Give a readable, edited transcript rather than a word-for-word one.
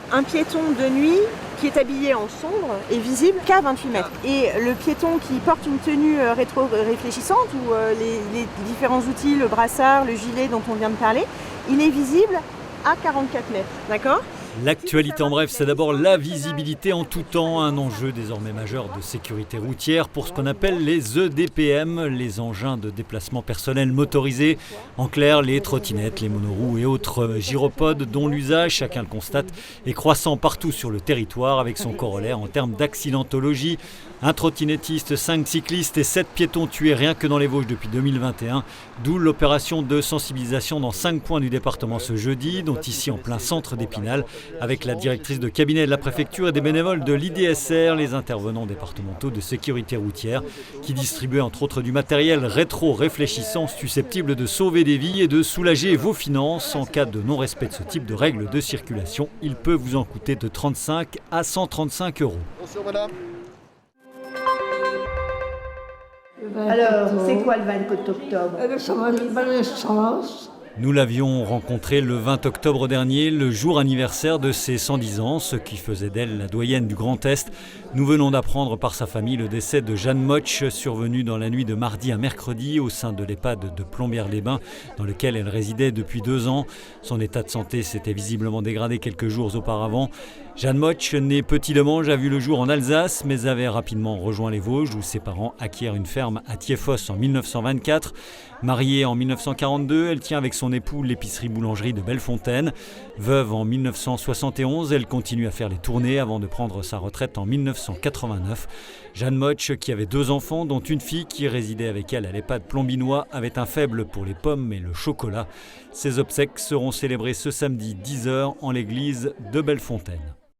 Un piéton de nuit qui est habillé en sombre est visible qu'à 28 mètres. Et le piéton qui porte une tenue rétro-réfléchissante, ou les différents outils, le brassard, le gilet dont on vient de parler, il est visible à 44 mètres. D'accord ? L'actualité en bref, c'est d'abord la visibilité en tout temps, un enjeu désormais majeur de sécurité routière pour ce qu'on appelle les EDPM, les engins de déplacement personnel motorisés. En clair, les trottinettes, les monoroues et autres gyropodes dont l'usage, chacun le constate, est croissant partout sur le territoire avec son corollaire en termes d'accidentologie. Un trottinettiste, 5 cyclistes et 7 piétons tués rien que dans les Vosges depuis 2021. D'où l'opération de sensibilisation dans 5 points du département ce jeudi, dont ici en plein centre d'Épinal, avec la directrice de cabinet de la préfecture et des bénévoles de l'IDSR, les intervenants départementaux de sécurité routière, qui distribuaient entre autres du matériel rétro-réfléchissant susceptible de sauver des vies et de soulager vos finances. En cas de non-respect de ce type de règles de circulation, il peut vous en coûter de 35 à 135 €. Bonjour madame. Alors, c'est quoi le 24 octobre? Ça va une bonne naissance. Nous l'avions rencontrée le 20 octobre dernier, le jour anniversaire de ses 110 ans, ce qui faisait d'elle la doyenne du Grand Est. Nous venons d'apprendre par sa famille le décès de Jeanne Motsch, survenu dans la nuit de mardi à mercredi au sein de l'EHPAD de Plombières-les-Bains, dans lequel elle résidait depuis 2 ans. Son état de santé s'était visiblement dégradé quelques jours auparavant. Jeanne Motsch, née Petit-le-Mange, a vu le jour en Alsace, mais avait rapidement rejoint les Vosges, où ses parents acquièrent une ferme à Thiéfosse en 1924. Mariée en 1942, elle tient avec son époux l'épicerie-boulangerie de Bellefontaine. Veuve en 1971, elle continue à faire les tournées avant de prendre sa retraite en 1989. Jeanne Motsch, qui avait 2 enfants, dont une fille qui résidait avec elle à l'EHPAD Plombinois, avait un faible pour les pommes et le chocolat. Ses obsèques seront célébrées ce samedi 10 h en l'église de Bellefontaine.